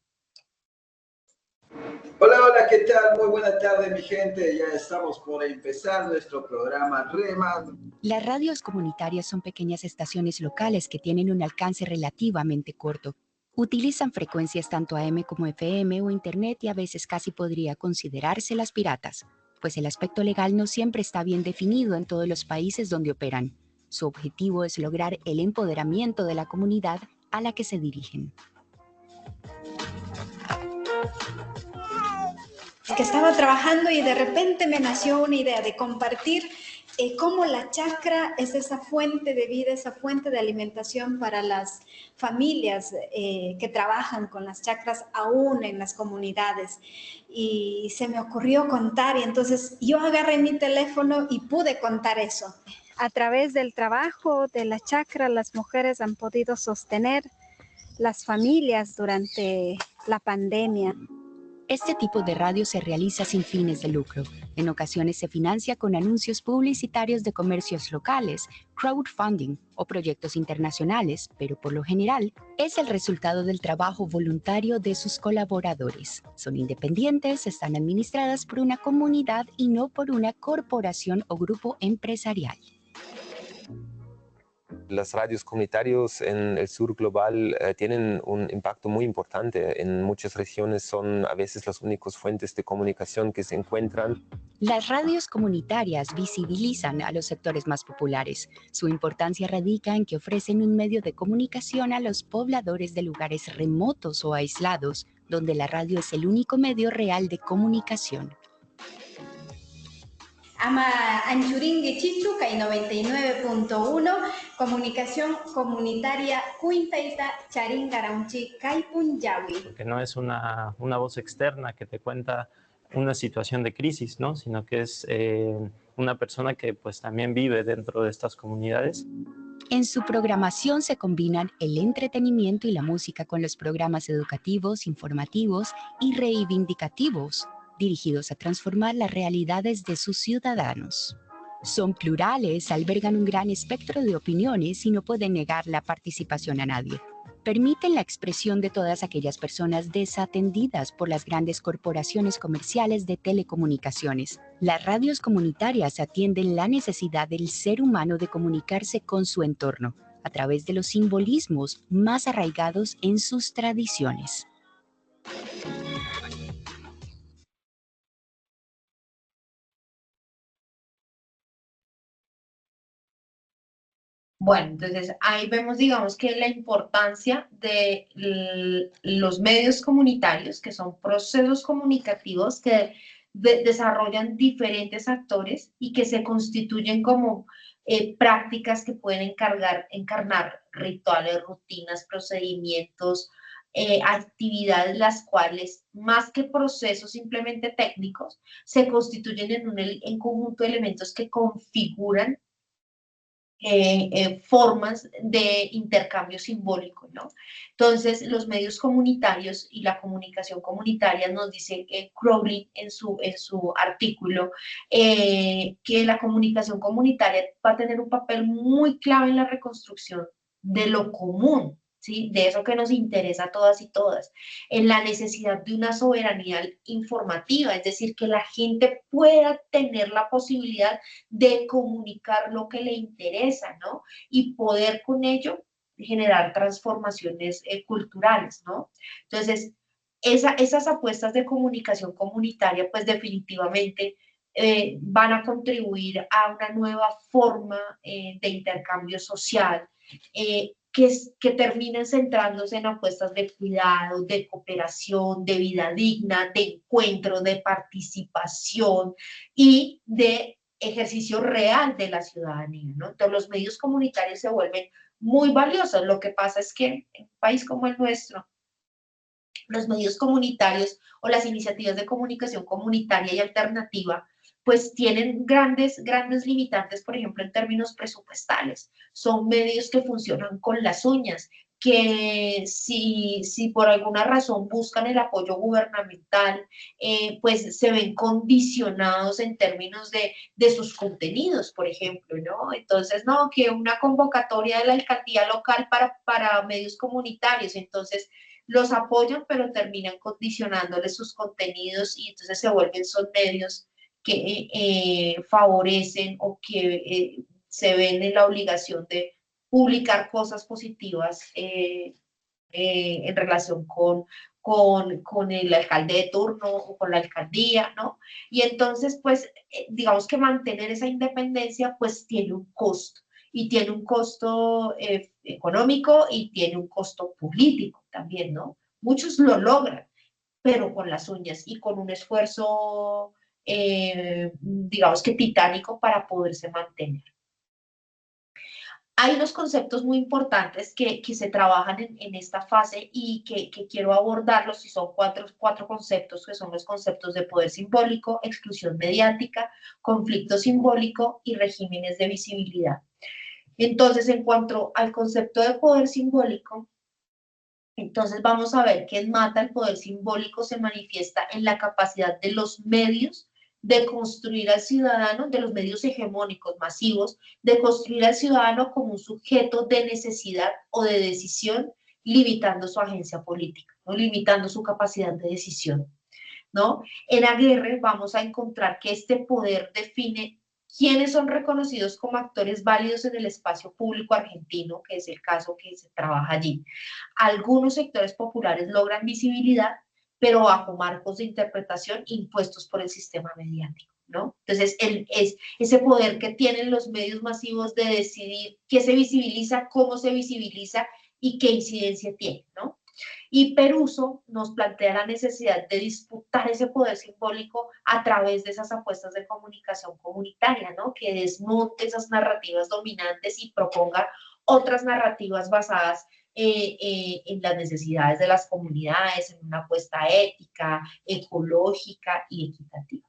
Speaker 3: Hola, hola, ¿qué tal? Muy buena tarde, mi gente. Ya estamos por empezar nuestro programa REMA.
Speaker 4: Las radios comunitarias son pequeñas estaciones locales que tienen un alcance relativamente corto. Utilizan frecuencias tanto AM como FM o Internet y a veces casi podría considerárselas piratas, pues el aspecto legal no siempre está bien definido en todos los países donde operan. Su objetivo es lograr el empoderamiento de la comunidad a la que se dirigen.
Speaker 5: Que estaba trabajando y de repente me nació una idea de compartir cómo la chacra es esa fuente de vida, esa fuente de alimentación para las familias que trabajan con las chacras aún en las comunidades. Y se me ocurrió contar y entonces yo agarré mi teléfono y pude contar eso.
Speaker 6: A través del trabajo de la chacra, las mujeres han podido sostener las familias durante la pandemia.
Speaker 4: Este tipo de radio se realiza sin fines de lucro. En ocasiones se financia con anuncios publicitarios de comercios locales, crowdfunding o proyectos internacionales, pero por lo general es el resultado del trabajo voluntario de sus colaboradores. Son independientes, están administradas por una comunidad y no por una corporación o grupo empresarial.
Speaker 7: Las radios comunitarias en el sur global tienen un impacto muy importante. En muchas regiones son a veces las únicas fuentes de comunicación que se encuentran.
Speaker 4: Las radios comunitarias visibilizan a los sectores más populares. Su importancia radica en que ofrecen un medio de comunicación a los pobladores de lugares remotos o aislados, donde la radio es el único medio real de comunicación.
Speaker 5: Ama Anchuringue Chichu, Kai 99.1, comunicación comunitaria Cuintaita Charingaramchi Kai Punjabi.
Speaker 8: Porque no es una voz externa que te cuenta una situación de crisis, ¿no? Sino que es una persona que pues también vive dentro de estas comunidades.
Speaker 4: En su programación se combinan el entretenimiento y la música con los programas educativos, informativos y reivindicativos, dirigidos a transformar las realidades de sus ciudadanos. Son plurales, albergan un gran espectro de opiniones y no pueden negar la participación a nadie. Permiten la expresión de todas aquellas personas desatendidas por las grandes corporaciones comerciales de telecomunicaciones. Las radios comunitarias atienden la necesidad del ser humano de comunicarse con su entorno, a través de los simbolismos más arraigados en sus tradiciones.
Speaker 1: Bueno, entonces ahí vemos, digamos, que la importancia de los medios comunitarios, que son procesos comunicativos que desarrollan diferentes actores y que se constituyen como prácticas que pueden encarnar rituales, rutinas, procedimientos, actividades, las cuales, más que procesos simplemente técnicos, se constituyen en conjunto de elementos que configuran formas de intercambio simbólico, ¿no? Entonces, los medios comunitarios y la comunicación comunitaria nos dice Crowley en su artículo que la comunicación comunitaria va a tener un papel muy clave en la reconstrucción de lo común, ¿sí? De eso que nos interesa a todas y todas, en la necesidad de una soberanía informativa, es decir, que la gente pueda tener la posibilidad de comunicar lo que le interesa, ¿no? Y poder con ello generar transformaciones culturales, ¿no? Entonces, esas apuestas de comunicación comunitaria, pues definitivamente van a contribuir a una nueva forma de intercambio social que terminen centrándose en apuestas de cuidado, de cooperación, de vida digna, de encuentro, de participación y de ejercicio real de la ciudadanía, ¿no? Entonces los medios comunitarios se vuelven muy valiosos. Lo que pasa es que en un país como el nuestro, los medios comunitarios o las iniciativas de comunicación comunitaria y alternativa, pues tienen grandes limitantes, por ejemplo, en términos presupuestales. Son medios que funcionan con las uñas, que si por alguna razón buscan el apoyo gubernamental, pues se ven condicionados en términos de sus contenidos, por ejemplo, ¿no? Entonces, no, que una convocatoria de la alcaldía local para medios comunitarios, entonces los apoyan, pero terminan condicionándoles sus contenidos y entonces se vuelven son medios que favorecen o que se ven en la obligación de publicar cosas positivas en relación con el alcalde de turno o con la alcaldía, ¿no? Y entonces, pues, digamos que mantener esa independencia, pues, tiene un costo. Y tiene un costo económico y tiene un costo político también, ¿no? Muchos lo logran, pero con las uñas y con un esfuerzo, digamos que titánico para poderse mantener. Hay unos conceptos muy importantes que se trabajan en esta fase y que quiero abordarlos y son cuatro conceptos que son los conceptos de poder simbólico, exclusión mediática, conflicto simbólico y regímenes de visibilidad. Entonces, en cuanto al concepto de poder simbólico, entonces vamos a ver que en Mata el poder simbólico se manifiesta en la capacidad de los medios de construir al ciudadano, de los medios hegemónicos masivos, de construir al ciudadano como un sujeto de necesidad o de decisión, limitando su agencia política, ¿no? Limitando su capacidad de decisión, ¿no? En Aguirre vamos a encontrar que este poder define quiénes son reconocidos como actores válidos en el espacio público argentino, que es el caso que se trabaja allí. Algunos sectores populares logran visibilidad, pero bajo marcos de interpretación impuestos por el sistema mediático, ¿no? Entonces, es ese poder que tienen los medios masivos de decidir qué se visibiliza, cómo se visibiliza y qué incidencia tiene, ¿no? Y Peruso nos plantea la necesidad de disputar ese poder simbólico a través de esas apuestas de comunicación comunitaria, ¿no? Que desmonte esas narrativas dominantes y proponga otras narrativas basadas en las necesidades de las comunidades, en una apuesta ética, ecológica y equitativa.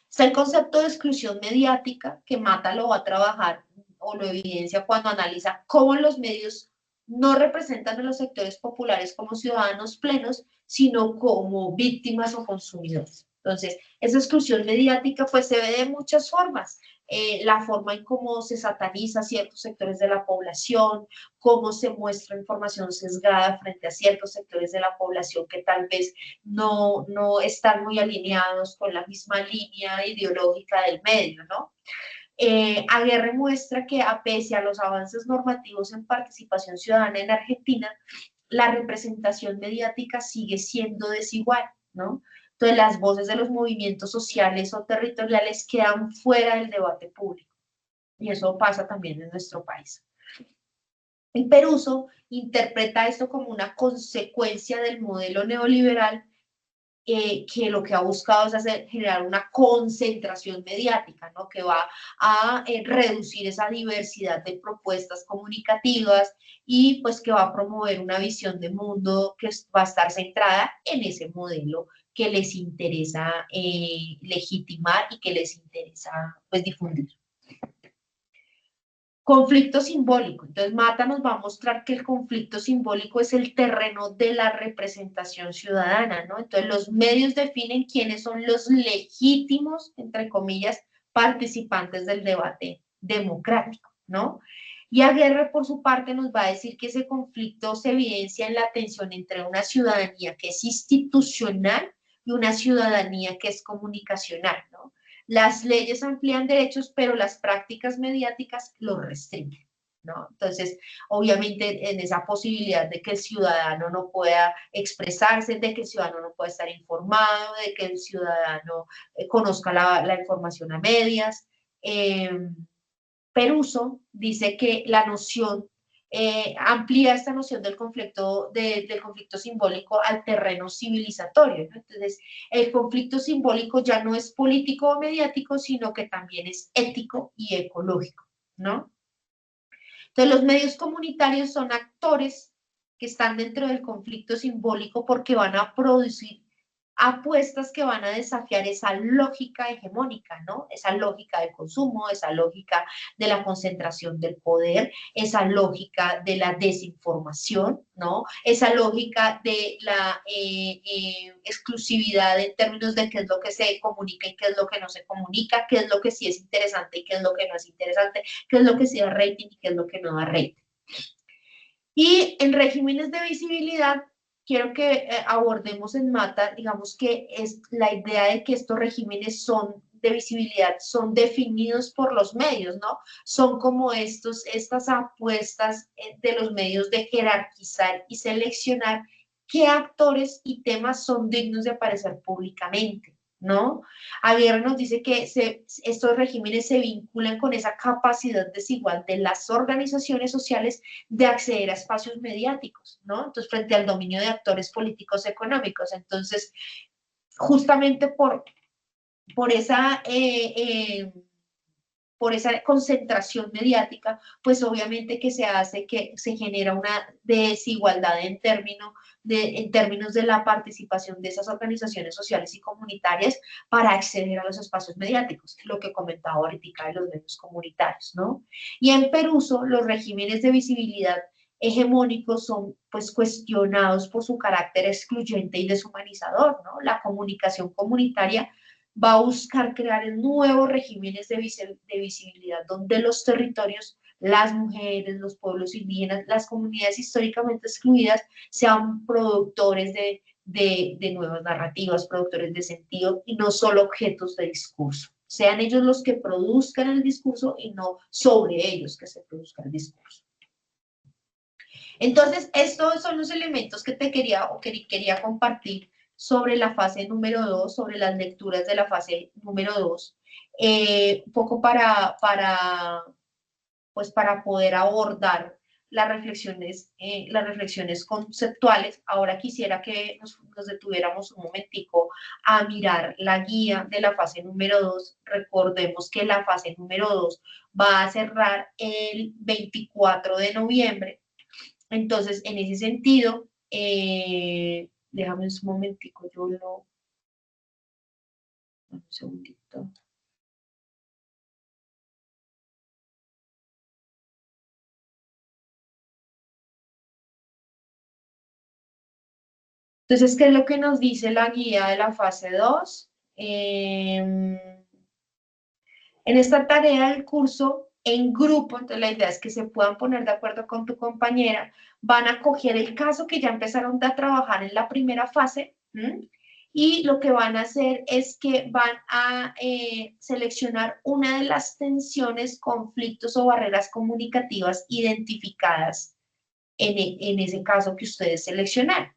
Speaker 1: Está el concepto de exclusión mediática, que Mata lo va a trabajar o lo evidencia cuando analiza cómo los medios no representan a los sectores populares como ciudadanos plenos, sino como víctimas o consumidores. Entonces, esa exclusión mediática pues se ve de muchas formas. La forma en cómo se sataniza ciertos sectores de la población, cómo se muestra información sesgada frente a ciertos sectores de la población que tal vez no están muy alineados con la misma línea ideológica del medio, ¿no? Aguirre muestra que a pese a los avances normativos en participación ciudadana en Argentina, la representación mediática sigue siendo desigual, ¿no? Entonces las voces de los movimientos sociales o territoriales quedan fuera del debate público. Y eso pasa también en nuestro país. El Peruso interpreta esto como una consecuencia del modelo neoliberal que lo que ha buscado es generar una concentración mediática, ¿no? Que va a reducir esa diversidad de propuestas comunicativas y pues que va a promover una visión de mundo que va a estar centrada en ese modelo que les interesa legitimar y que les interesa pues difundir. Conflicto simbólico. Entonces, Mata nos va a mostrar que el conflicto simbólico es el terreno de la representación ciudadana, ¿no? Entonces, los medios definen quiénes son los legítimos, entre comillas, participantes del debate democrático, ¿no? Y Aguirre, por su parte, nos va a decir que ese conflicto se evidencia en la tensión entre una ciudadanía que es institucional y una ciudadanía que es comunicacional, ¿no? Las leyes amplían derechos, pero las prácticas mediáticas los restringen, ¿no? Entonces, obviamente, en esa posibilidad de que el ciudadano no pueda expresarse, de que el ciudadano no pueda estar informado, de que el ciudadano conozca la información a medias. Peruso dice que la noción amplía esta noción del conflicto simbólico al terreno civilizatorio, ¿no? Entonces, el conflicto simbólico ya no es político o mediático, sino que también es ético y ecológico, ¿no? Entonces, los medios comunitarios son actores que están dentro del conflicto simbólico porque van a producir apuestas que van a desafiar esa lógica hegemónica, ¿no? Esa lógica de consumo, esa lógica de la concentración del poder, esa lógica de la desinformación, ¿no? Esa lógica de la exclusividad en términos de qué es lo que se comunica y qué es lo que no se comunica, qué es lo que sí es interesante y qué es lo que no es interesante, qué es lo que sí da rating y qué es lo que no da rating. Y en regímenes de visibilidad, quiero que abordemos en Mata, digamos que es la idea de que estos regímenes de visibilidad son definidos por los medios, ¿no? Son como estas apuestas de los medios de jerarquizar y seleccionar qué actores y temas son dignos de aparecer públicamente, ¿no? Aguirre nos dice que estos regímenes se vinculan con esa capacidad desigual de las organizaciones sociales de acceder a espacios mediáticos, ¿no? Entonces, frente al dominio de actores políticos económicos. Entonces, justamente por esa concentración mediática, pues obviamente que se genera una desigualdad en términos de la participación de esas organizaciones sociales y comunitarias para acceder a los espacios mediáticos, lo que comentaba ahorita de los medios comunitarios, ¿no? Y en Peruso, los regímenes de visibilidad hegemónicos son pues cuestionados por su carácter excluyente y deshumanizador, ¿no? La comunicación comunitaria va a buscar crear nuevos regímenes de visibilidad donde los territorios, las mujeres, los pueblos indígenas, las comunidades históricamente excluidas sean productores de nuevas narrativas, productores de sentido y no solo objetos de discurso. Sean ellos los que produzcan el discurso y no sobre ellos que se produzca el discurso. Entonces, estos son los elementos que quería compartir sobre la fase número 2, sobre las lecturas de la fase número 2, un poco para poder abordar las reflexiones conceptuales. Ahora quisiera que nos detuviéramos un momentico a mirar la guía de la fase número 2. Recordemos que la fase número 2 va a cerrar el 24 de noviembre. Entonces, en ese sentido, déjame un momentico, un segundito. Entonces, ¿qué es lo que nos dice la guía de la fase 2? En esta tarea del curso, en grupo, entonces la idea es que se puedan poner de acuerdo con tu compañera, van a coger el caso que ya empezaron a trabajar en la primera fase, y lo que van a hacer es que van a seleccionar una de las tensiones, conflictos o barreras comunicativas identificadas en ese caso que ustedes seleccionaron.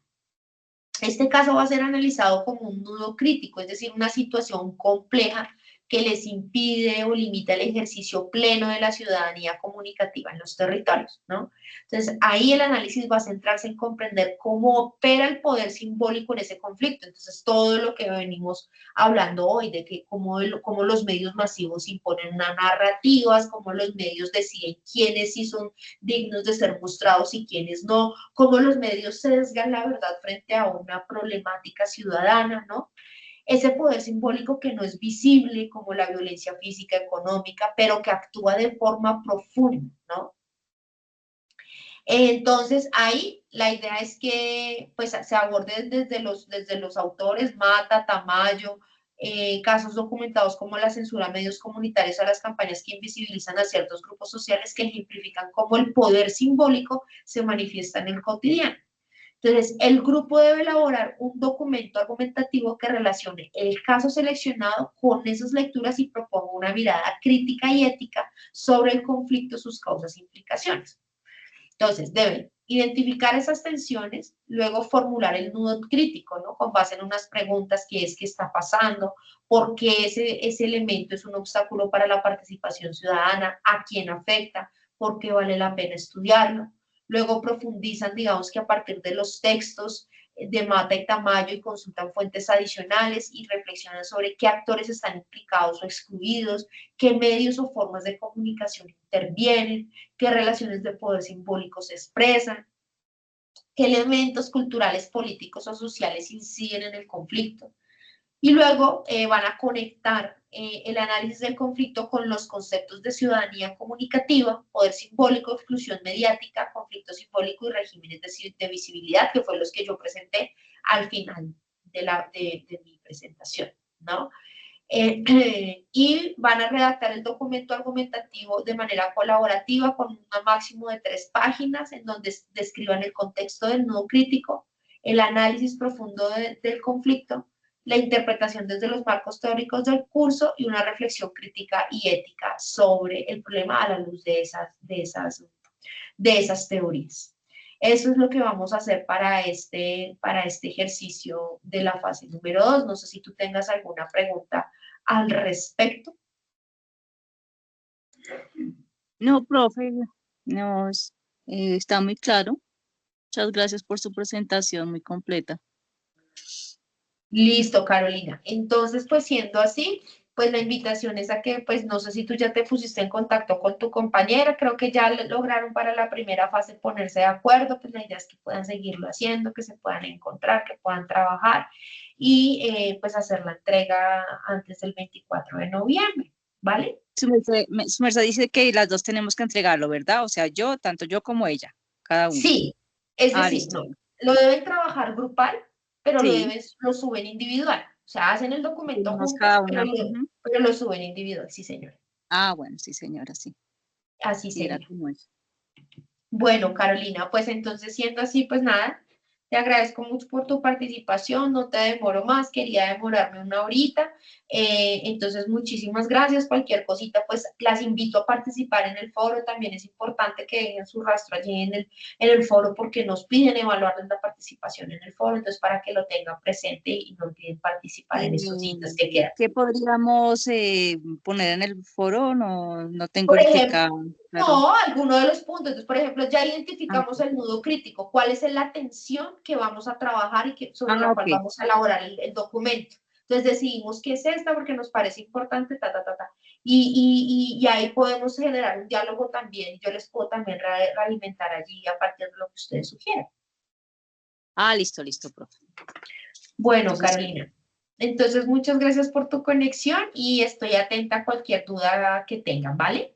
Speaker 1: Este caso va a ser analizado como un nudo crítico, es decir, una situación compleja que les impide o limita el ejercicio pleno de la ciudadanía comunicativa en los territorios, ¿no? Entonces, ahí el análisis va a centrarse en comprender cómo opera el poder simbólico en ese conflicto. Entonces, todo lo que venimos hablando hoy, de que cómo los medios masivos imponen unas narrativas, cómo los medios deciden quiénes sí son dignos de ser mostrados y quiénes no, cómo los medios sesgan la verdad frente a una problemática ciudadana, ¿no? Ese poder simbólico que no es visible como la violencia física, económica, pero que actúa de forma profunda, ¿no? Entonces, ahí la idea es que pues, se aborde desde los autores, Mata, Tamayo, casos documentados como la censura a medios comunitarios, a las campañas que invisibilizan a ciertos grupos sociales que ejemplifican cómo el poder simbólico se manifiesta en el cotidiano. Entonces, el grupo debe elaborar un documento argumentativo que relacione el caso seleccionado con esas lecturas y proponga una mirada crítica y ética sobre el conflicto, sus causas e implicaciones. Entonces, deben identificar esas tensiones, luego formular el nudo crítico, ¿no? Con base en unas preguntas, ¿qué es que está pasando? ¿Por qué ese elemento es un obstáculo para la participación ciudadana? ¿A quién afecta? ¿Por qué vale la pena estudiarlo? Luego profundizan, digamos que a partir de los textos de Mata y Tamayo y consultan fuentes adicionales y reflexionan sobre qué actores están implicados o excluidos, qué medios o formas de comunicación intervienen, qué relaciones de poder simbólico se expresan, qué elementos culturales, políticos o sociales inciden en el conflicto. Y luego van a conectar el análisis del conflicto con los conceptos de ciudadanía comunicativa, poder simbólico, exclusión mediática, conflicto simbólico y regímenes de visibilidad, que fue los que yo presenté al final de mi presentación, ¿no? Y van a redactar el documento argumentativo de manera colaborativa con un máximo de 3 páginas en donde describan el contexto del nudo crítico, el análisis profundo del conflicto, la interpretación desde los marcos teóricos del curso y una reflexión crítica y ética sobre el problema a la luz de esas teorías. Eso es lo que vamos a hacer para este ejercicio de la fase número 2. No sé si tú tengas alguna pregunta al respecto.
Speaker 2: No, profe, no, está muy claro. Muchas gracias por su presentación muy completa.
Speaker 1: Listo, Carolina. Entonces, pues siendo así, pues la invitación es a que, pues no sé si tú ya te pusiste en contacto con tu compañera, creo que ya lograron para la primera fase ponerse de acuerdo, pues la idea es que puedan seguirlo haciendo, que se puedan encontrar, que puedan trabajar y pues hacer la entrega antes del 24 de noviembre, ¿vale?
Speaker 2: Su merced dice que las dos tenemos que entregarlo, ¿verdad? O sea, tanto yo como ella, cada uno.
Speaker 1: Sí, es decir,
Speaker 2: listo.
Speaker 1: no, lo deben trabajar grupal, pero
Speaker 2: Sí.
Speaker 1: lo suben individual. O sea, hacen el documento
Speaker 2: Tenemos
Speaker 1: juntos,
Speaker 2: cada una.
Speaker 1: pero lo suben individual, sí, señora.
Speaker 2: Bueno, sí, señora, sí.
Speaker 1: Así
Speaker 2: Sí, era
Speaker 1: sería.
Speaker 2: como eso.
Speaker 1: Bueno, Carolina, pues entonces siendo así, pues nada, te agradezco mucho por tu participación, no te demoro más, quería demorarme una horita, entonces muchísimas gracias, cualquier cosita, pues las invito a participar en el foro, también es importante que dejen su rastro allí en el foro porque nos piden evaluar la participación en el foro, entonces para que lo tengan presente y no olviden participar en estos citas que quedan.
Speaker 2: ¿Qué podríamos poner en el foro? No tengo
Speaker 1: Por
Speaker 2: el
Speaker 1: ejemplo,
Speaker 2: tica. Claro.
Speaker 1: no, alguno de los puntos. Entonces, por ejemplo, ya identificamos el nudo crítico. ¿Cuál es la tensión que vamos a trabajar y sobre la cual vamos a elaborar el documento? Entonces decidimos qué es esta porque nos parece importante, Y ahí podemos generar un diálogo también. Yo les puedo también realimentar allí a partir de lo que ustedes sugieran.
Speaker 2: Listo, profe.
Speaker 1: Bueno, Carolina. Entonces, muchas gracias por tu conexión y estoy atenta a cualquier duda que tengan, ¿vale?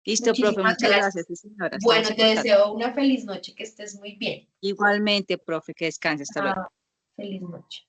Speaker 2: Listo, profe, muchas gracias. Sí, señora.
Speaker 1: Bueno, te deseo una feliz noche, que estés muy bien.
Speaker 2: Igualmente, profe, que descanse. Hasta luego.
Speaker 1: Feliz noche.